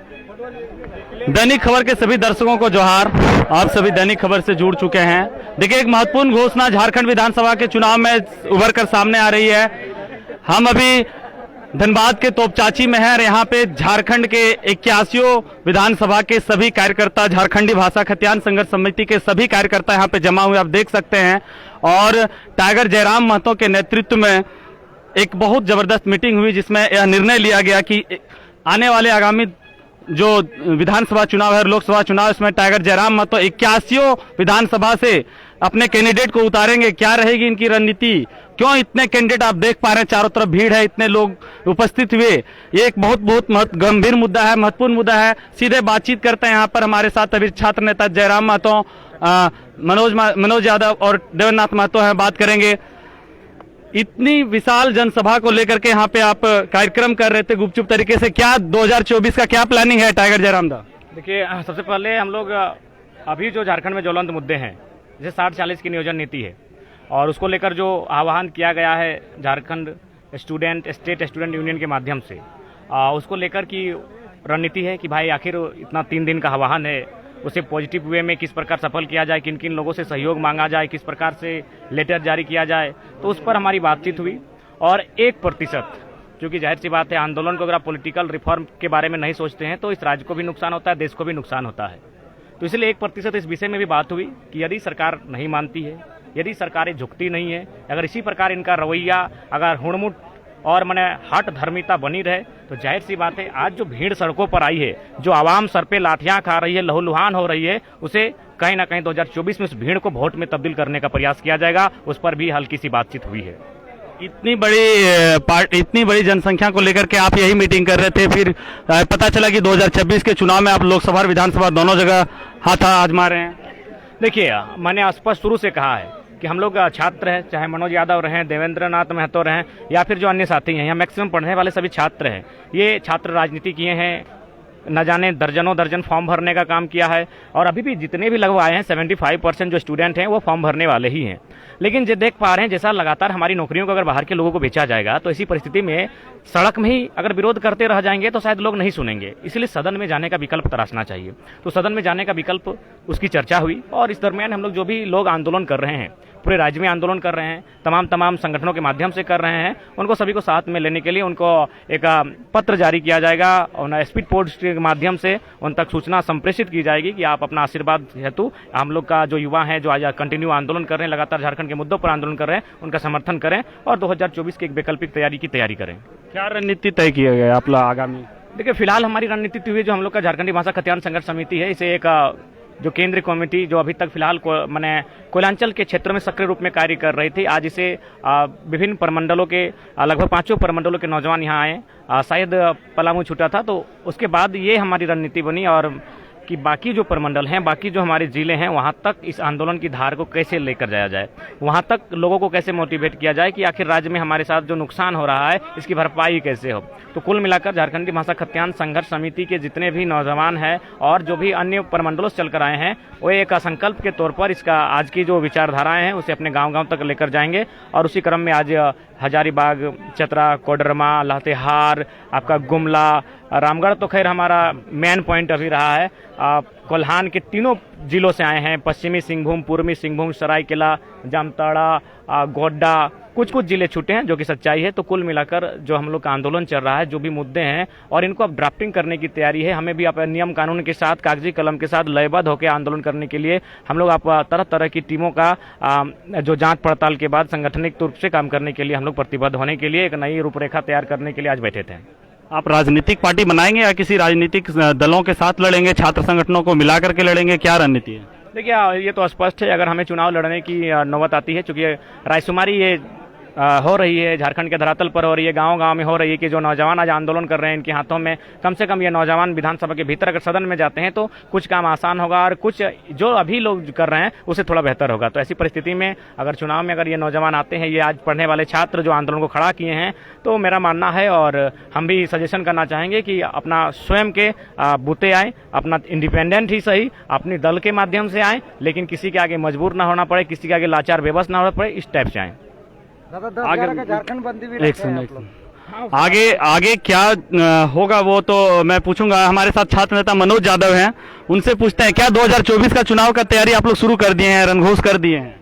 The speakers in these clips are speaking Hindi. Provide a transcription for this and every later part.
दैनिक खबर के सभी दर्शकों को जोहार। आप सभी दैनिक खबर से जुड़ चुके हैं। देखिए, एक महत्वपूर्ण घोषणा झारखंड विधानसभा के चुनाव में उभर कर सामने आ रही है। हम अभी धनबाद के तोपचाची में हैं और यहाँ पे झारखंड के 81 विधानसभा के सभी कार्यकर्ता, झारखंडी भाषा खतियान संघर्ष समिति के सभी कार्यकर्ता यहाँ पे जमा हुए आप देख सकते हैं। और टाइगर जयराम महतो के नेतृत्व में एक बहुत जबरदस्त मीटिंग हुई जिसमें यह निर्णय लिया गया कि आने वाले आगामी जो विधानसभा चुनाव है, लोकसभा चुनाव, इसमें टाइगर जयराम महतो 81 विधानसभा से अपने कैंडिडेट को उतारेंगे। क्या रहेगी इनकी रणनीति, क्यों इतने कैंडिडेट आप देख पा रहे हैं, चारों तरफ भीड़ है, इतने लोग उपस्थित हुए। ये एक बहुत गंभीर मुद्दा है, महत्वपूर्ण मुद्दा है। सीधे बातचीत करते हैं यहाँ पर हमारे साथ अभी छात्र नेता जयराम महतो, मनोज यादव और देवेंद्रनाथ महतो हैं। बात करेंगे, इतनी विशाल जनसभा को लेकर के यहाँ पे आप कार्यक्रम कर रहे थे गुपचुप तरीके से, क्या 2024 का क्या प्लानिंग है टाइगर जयराम दा? देखिए, सबसे पहले हम लोग अभी जो झारखंड में ज्वलंत मुद्दे हैं, जैसे 60-40 की नियोजन नीति है और उसको लेकर जो आह्वान किया गया है झारखंड स्टेट स्टूडेंट यूनियन के माध्यम से, उसको लेकर की रणनीति है कि भाई आखिर इतना 3 दिन का आह्वान है, उसे पॉजिटिव वे में किस प्रकार सफल किया जाए, किन किन लोगों से सहयोग मांगा जाए, किस प्रकार से लेटर जारी किया जाए। तो उस पर हमारी बातचीत हुई और 1%, क्योंकि जाहिर सी बात है आंदोलन को अगर आप पॉलिटिकल रिफॉर्म के बारे में नहीं सोचते हैं तो इस राज्य को भी नुकसान होता है, देश को भी नुकसान होता है। तो इसलिए 1% इस विषय में भी बात हुई कि यदि सरकार नहीं मानती है, यदि सरकारें झुकती नहीं है, अगर इसी प्रकार इनका रवैया अगर हुड़मुट और मैंने हट धर्मिता बनी रहे तो जाहिर सी बात है आज जो भीड़ सड़कों पर आई है, जो आवाम सर पे लाठियां खा रही है, लहूलुहान हो रही है, उसे कहीं ना कहीं 2024 में उस भीड़ को वोट में तब्दील करने का प्रयास किया जाएगा। उस पर भी हल्की सी बातचीत हुई है। इतनी बड़ी जनसंख्या को लेकर के आप यही मीटिंग कर रहे थे, फिर पता चला कि 2026 के चुनाव में आप लोकसभा और विधानसभा दोनों जगह हाथ आजमा रहे हैं। देखिए, मैंने स्पष्ट शुरू से कहा है कि हम लोग छात्र हैं, चाहे मनोज यादव रहें, देवेंद्रनाथ महतो रहें या फिर जो अन्य साथी हैं, यहाँ मैक्सिमम पढ़ने वाले सभी छात्र हैं। ये छात्र राजनीति किए हैं, न जाने दर्जन फॉर्म भरने का काम किया है और अभी भी जितने भी लगवाए हैं 75% जो स्टूडेंट हैं वो फॉर्म भरने वाले ही हैं। लेकिन जो देख पा रहे हैं, जैसा लगातार हमारी नौकरियों को अगर बाहर के लोगों को बेचा जाएगा तो इसी परिस्थिति में सड़क में ही अगर विरोध करते रह जाएंगे तो शायद लोग नहीं सुनेंगे। इसलिए सदन में जाने का विकल्प तराशना चाहिए। तो सदन में जाने का विकल्प, उसकी चर्चा हुई और इस दरमियान हम लोग जो भी लोग आंदोलन कर रहे हैं, पूरे राज्य में आंदोलन कर रहे हैं, तमाम संगठनों के माध्यम से कर रहे हैं, उनको सभी को साथ में लेने के लिए उनको एक पत्र जारी किया जाएगा और स्पीड पोस्ट के माध्यम से उन तक सूचना संप्रेषित की जाएगी कि आप अपना आशीर्वाद हेतु हम लोग का जो युवा हैं, जो आज कंटिन्यू आंदोलन कर रहे हैं, लगातार झारखंड के मुद्दों पर आंदोलन कर रहे हैं, उनका समर्थन करें और 2024 की एक वैकल्पिक तैयारी की तैयारी करें। क्या रणनीति तय किया गया आप लोग आगामी? देखिए, फिलहाल हमारी रणनीति हुई जो हम लोग का झारखंडी भाषा खतियान संघर्ष समिति है, इसे एक जो केंद्रीय कमेटी जो अभी तक फिलहाल मैंने कोयलांचल के क्षेत्र में सक्रिय रूप में कार्य कर रही थी, आज इसे विभिन्न प्रमंडलों के लगभग 5 प्रमंडलों के नौजवान यहाँ आए। शायद पलामू छूटा था तो उसके बाद ये हमारी रणनीति बनी और कि बाकी जो प्रमंडल हैं, बाकी जो हमारे जिले हैं, वहाँ तक इस आंदोलन की धार को कैसे लेकर जाया जाए, वहाँ तक लोगों को कैसे मोटिवेट किया जाए कि आखिर राज्य में हमारे साथ जो नुकसान हो रहा है इसकी भरपाई कैसे हो। तो कुल मिलाकर झारखंडी भाषा खतियान संघर्ष समिति के जितने भी नौजवान हैं और जो भी अन्य प्रमंडलों से चलकर आए हैं, वो एक संकल्प के तौर पर इसका आज की जो विचारधाराएं हैं उसे अपने गाँव तक लेकर जाएंगे। और उसी क्रम में आज हजारीबाग, चतरा, कोडरमा, लातेहार, आपका गुमला, रामगढ़ तो खैर हमारा मेन पॉइंट अभी रहा है। कोल्हान के तीनों जिलों से आए हैं, पश्चिमी सिंहभूम, पूर्वी सिंहभूम, सरायकेला, जामताड़ा, गोड्डा, कुछ जिले छूटे हैं जो कि सच्चाई है। तो कुल मिलाकर जो हम लोग का आंदोलन चल रहा है, जो भी मुद्दे हैं और इनको अब ड्राफ्टिंग करने की तैयारी है। हमें भी अपने नियम कानून के साथ, कागजी कलम के साथ लयबद्ध होकर आंदोलन करने के लिए हम लोग आप तरह की टीमों का जो जांच पड़ताल के बाद संगठनिक रूप से काम करने के लिए हम लोग प्रतिबद्ध होने के लिए एक नई रूपरेखा तैयार करने के लिए आज बैठे थे। आप राजनीतिक पार्टी बनाएंगे या किसी राजनीतिक दलों के साथ लड़ेंगे, छात्र संगठनों को मिला करके लड़ेंगे, क्या रणनीति है? देखिए, ये तो स्पष्ट है, अगर हमें चुनाव लड़ने की नौबत आती है, चूंकि रायशुमारी ये हो रही है, झारखंड के धरातल पर हो रही है, गांव में हो रही है कि जो नौजवान आज आंदोलन कर रहे हैं, इनके हाथों में कम से कम ये नौजवान विधानसभा के भीतर अगर सदन में जाते हैं तो कुछ काम आसान होगा और कुछ जो अभी लोग कर रहे हैं उससे थोड़ा बेहतर होगा। तो ऐसी परिस्थिति में अगर चुनाव में अगर ये नौजवान आते हैं, ये आज पढ़ने वाले छात्र जो आंदोलन को खड़ा किए हैं, तो मेरा मानना है और हम भी सजेशन करना चाहेंगे कि अपना स्वयं के बूते आए, अपना इंडिपेंडेंट ही सही, अपने दल के माध्यम से आए, लेकिन किसी के आगे मजबूर ना होना पड़े, किसी के आगे लाचार बेबस ना होना पड़े, इस टाइप से आए। झारखंड बंदी भी आगे आगे क्या होगा वो तो मैं पूछूंगा। हमारे साथ छात्र नेता मनोज यादव हैं, उनसे पूछते हैं क्या 2024 का चुनाव का तैयारी आप लोग शुरू कर दिए हैं, रणघोष कर दिए हैं?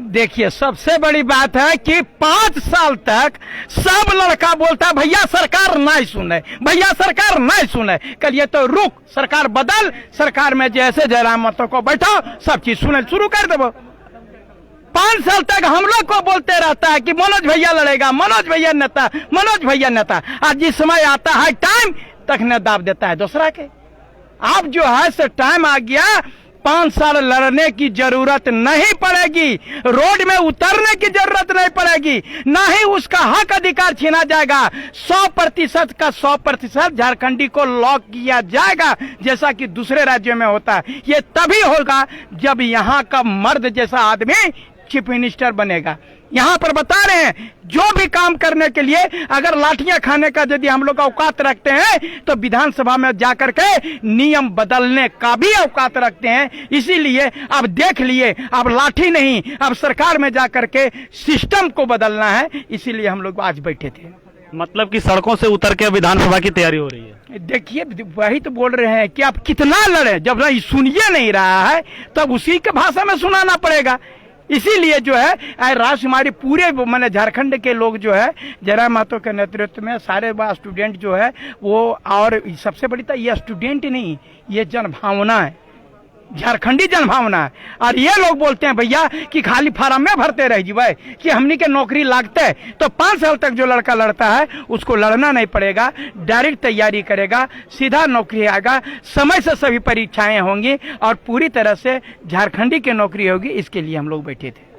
देखिए, सबसे बड़ी बात है कि 5 साल तक सब लड़का बोलता है भैया सरकार नहीं सुने, भैया सरकार नहीं सुने। कहिए तो रुक, सरकार बदल, सरकार में जैसे जयराम महतो को बैठो, सब चीज सुने शुरू कर दो। 5 साल तक हम लोग को बोलते रहता है कि मनोज भैया लड़ेगा, मनोज भैया नेता, मनोज भैया नेता। आज जिस समय आता है टाइम, तक न दाब देता है दूसरा के। अब जो है सो टाइम आ गया, 5 साल लड़ने की जरूरत नहीं पड़ेगी, रोड में उतरने की जरूरत नहीं पड़ेगी, ना ही उसका हक अधिकार छीना जाएगा। 100% का 100% झारखंडी को लॉक किया जाएगा, जैसा कि दूसरे राज्यों में होता है। ये तभी होगा जब यहाँ का मर्द जैसा आदमी चीफ मिनिस्टर बनेगा। यहाँ पर बता रहे हैं, जो भी काम करने के लिए अगर लाठियां खाने का यदि हम लोग औकात रखते हैं, तो विधानसभा में जाकर के नियम बदलने का भी औकात रखते हैं। इसीलिए अब देख लिए, अब लाठी नहीं, अब सरकार में जाकर के सिस्टम को बदलना है। इसीलिए हम लोग आज बैठे थे। मतलब कि सड़कों से उतर के विधानसभा की तैयारी हो रही है। देखिए, वही तो बोल रहे हैं कि आप कितना लड़े, जब नहीं सुनिए नहीं रहा है तब उसी के भाषा में सुनाना पड़ेगा। इसीलिए जो है राष्ट्र हमारे पूरे माने झारखंड के लोग जो है जयराम महतो के नेतृत्व में सारे स्टूडेंट जो है वो, और सबसे बड़ी तो ये स्टूडेंट नहीं, ये जनभावना है, झारखंडी जनभावना है। और ये लोग बोलते हैं भैया कि खाली फार्म में भरते रह जी भाई कि हमनी के नौकरी लागते है, तो 5 साल तक जो लड़का लड़ता है उसको लड़ना नहीं पड़ेगा, डायरेक्ट तैयारी करेगा, सीधा नौकरी आएगा, समय से सभी परीक्षाएं होंगी और पूरी तरह से झारखंडी की नौकरी होगी। इसके लिए हम लोग बैठे थे।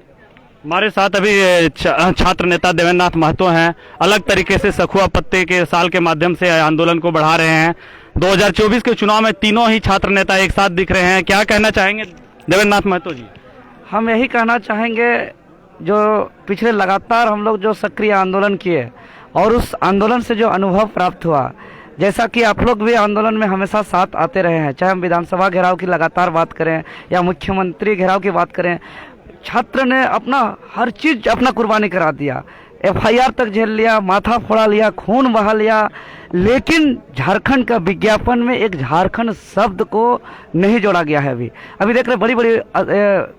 हमारे साथ अभी छात्र नेता देवेंद्र नाथ महतो हैं, अलग तरीके से सखुआ पत्ते के साल के माध्यम से आंदोलन को बढ़ा रहे हैं। 2024 के चुनाव में तीनों ही छात्र नेता एक साथ दिख रहे हैं, क्या कहना चाहेंगे देवेंद्र नाथ महतो जी? हम यही कहना चाहेंगे, जो पिछले लगातार हम लोग जो सक्रिय आंदोलन किए और उस आंदोलन से जो अनुभव प्राप्त हुआ, जैसा कि आप लोग भी आंदोलन में हमेशा साथ आते रहे हैं, चाहे हम विधानसभा घेराव की लगातार बात करें या मुख्यमंत्री घेराव की बात करें, छात्र ने अपना हर चीज अपना कुर्बानी करा दिया, FIR तक झेल लिया, माथा फोड़ा लिया, खून बहा लिया, लेकिन झारखंड का विज्ञापन में एक झारखंड शब्द को नहीं जोड़ा गया है। अभी देख रहे बड़ी बड़ी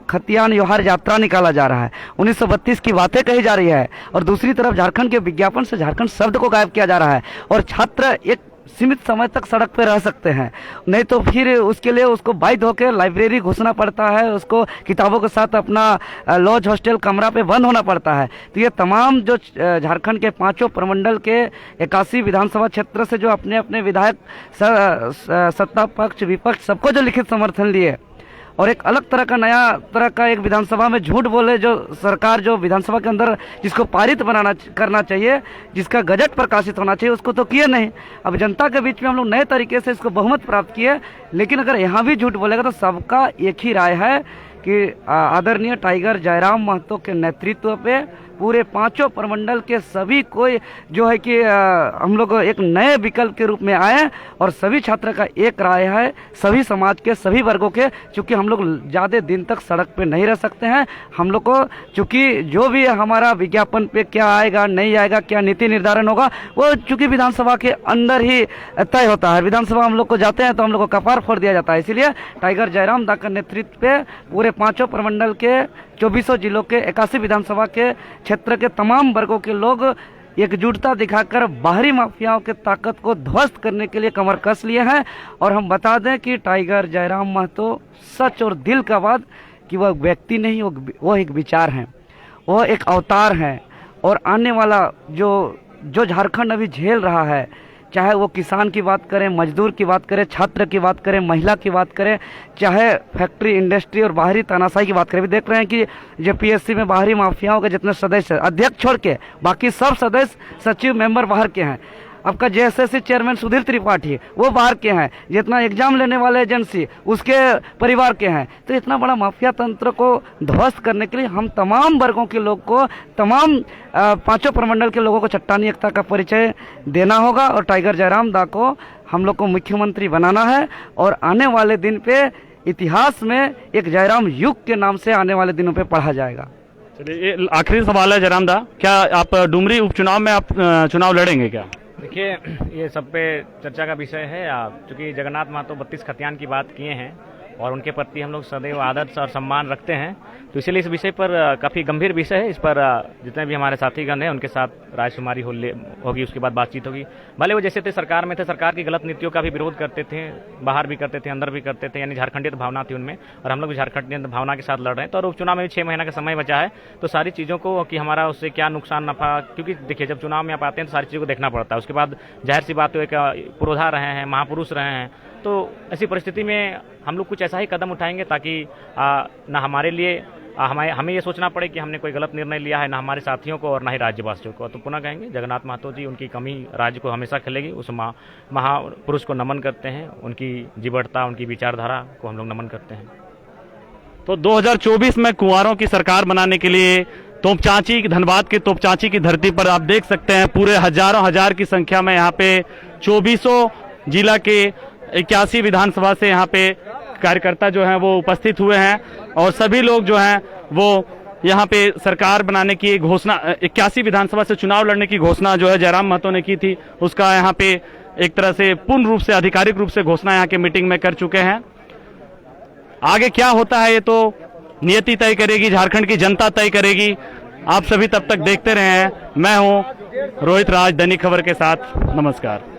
खतियान योहार यात्रा निकाला जा रहा है, 1932 की बातें कही जा रही है, और दूसरी तरफ झारखंड के विज्ञापन से झारखंड शब्द को गायब किया जा रहा है। और छात्र एक सीमित समय तक सड़क पर रह सकते हैं, नहीं तो फिर उसके लिए उसको बाध्य होकर लाइब्रेरी घुसना पड़ता है, उसको किताबों के साथ अपना लॉज हॉस्टल कमरा पे बंद होना पड़ता है। तो ये तमाम जो झारखंड के 5 प्रमंडल के 81 विधानसभा क्षेत्र से जो अपने अपने विधायक सत्ता पक्ष विपक्ष सबको जो लिखित समर्थन लिए और एक अलग तरह का नया तरह का एक विधानसभा में झूठ बोले, जो सरकार जो विधानसभा के अंदर जिसको पारित करना चाहिए, जिसका गजट प्रकाशित होना चाहिए, उसको तो किए नहीं। अब जनता के बीच में हम लोग नए तरीके से इसको बहुमत प्राप्त किए, लेकिन अगर यहाँ भी झूठ बोलेगा तो सबका एक ही राय है कि आदरणीय टाइगर जयराम महतो के नेतृत्व पे पूरे 5 प्रमंडल के सभी कोई जो है कि हम लोग एक नए विकल्प के रूप में आए, और सभी छात्र का एक राय है, सभी समाज के सभी वर्गों के, चूंकि हम लोग ज़्यादा दिन तक सड़क पे नहीं रह सकते हैं। हम लोग को चूंकि जो भी हमारा विज्ञापन पे क्या आएगा नहीं आएगा, क्या नीति निर्धारण होगा, वो चूंकि विधानसभा के अंदर ही तय होता है। विधानसभा हम लोग को जाते हैं तो हम लोग को कपार फोड़ दिया जाता है। इसलिए टाइगर जयराम दा के नेतृत्व पे पूरे 5 प्रमंडल के 24 जिलों के 81 विधानसभा के क्षेत्र के तमाम वर्गों के लोग एकजुटता दिखाकर बाहरी माफियाओं के ताकत को ध्वस्त करने के लिए कमर कस लिए हैं। और हम बता दें कि टाइगर जयराम महतो सच और दिल का बात कि वह व्यक्ति नहीं, वो एक विचार है, वो एक अवतार है। और आने वाला जो झारखंड अभी झेल रहा है, चाहे वो किसान की बात करें, मजदूर की बात करें, छात्र की बात करें, महिला की बात करें, चाहे फैक्ट्री इंडस्ट्री और बाहरी तानाशाही की बात करें, भी देख रहे हैं कि जो PSC में बाहरी माफियाओं के जितने सदस्य, अध्यक्ष छोड़ के बाकी सब सदस्य सचिव मेंबर बाहर के हैं। आपका JSSC चेयरमैन सुधीर त्रिपाठी वो बाहर के हैं, जितना एग्जाम लेने वाले एजेंसी उसके परिवार के हैं। तो इतना बड़ा माफिया तंत्र को ध्वस्त करने के लिए हम तमाम वर्गों के लोग को, तमाम 5 प्रमंडल के लोगों को चट्टानी एकता का परिचय देना होगा, और टाइगर जयराम दा को हम लोग को मुख्यमंत्री बनाना है। और आने वाले दिन पे इतिहास में एक जयराम युग के नाम से आने वाले दिनों पे पढ़ा जाएगा। चलिए, ये आखिरी सवाल है जयराम दा, क्या आप डुमरी उपचुनाव में आप चुनाव लड़ेंगे क्या? देखिए, ये सब पे चर्चा का विषय है। चूंकि जगन्नाथ महतो 32 खतियान की बात किए हैं और उनके प्रति हम लोग सदैव आदर और सम्मान रखते हैं, तो इसीलिए इस विषय पर काफ़ी गंभीर विषय है। इस पर जितने भी हमारे साथीगण हैं उनके साथ रायशुमारी होगी, उसके बाद बातचीत होगी। भले वो जैसे थे सरकार में थे, सरकार की गलत नीतियों का भी विरोध करते थे, बाहर भी करते थे, अंदर भी करते थे, यानी झारखंडियत भावना थी उनमें, और हम लोग भी झारखंडियत भावना के साथ लड़ रहे हैं। तो और उपचुनाव में भी 6 महीना का समय बचा है, तो सारी चीज़ों को कि हमारा उससे क्या नुकसान नफा, क्योंकि देखिए जब चुनाव में आप आते हैं तो सारी चीज़ों को देखना पड़ता है। उसके बाद जाहिर सी बात है, एक पुरोधा रहे हैं, महापुरुष रहे हैं, तो ऐसी परिस्थिति में हम लोग कुछ ऐसा ही कदम उठाएंगे ताकि ना हमारे लिए हमें ये सोचना पड़े कि हमने कोई गलत निर्णय लिया है, ना हमारे साथियों को और ना ही राज्यवासियों को। तो पुनः कहेंगे जगन्नाथ महतो जी, उनकी कमी राज्य को हमेशा खिलेगी। उस महापुरुष को नमन करते हैं, उनकी जीवटता, उनकी विचारधारा को हम लोग नमन करते हैं। तो 2024 में कुंवारों की सरकार बनाने के लिए तोपचांची, धनबाद के तोपचांची की धरती पर आप देख सकते हैं पूरे हजारों हजार की संख्या में यहाँ पे 2400 जिला के 81 विधानसभा से यहाँ पे कार्यकर्ता जो हैं वो उपस्थित हुए हैं, और सभी लोग जो हैं वो यहाँ पे सरकार बनाने की घोषणा, 81 विधानसभा से चुनाव लड़ने की घोषणा जो है जयराम महतो ने की थी, उसका यहाँ पे एक तरह से पूर्ण रूप से, आधिकारिक रूप से घोषणा यहाँ के मीटिंग में कर चुके हैं। आगे क्या होता है ये तो नियति तय करेगी, झारखंड की जनता तय करेगी। आप सभी तब तक देखते रहे हैं। मैं हूं रोहित राज, दैनिक खबर के साथ। नमस्कार।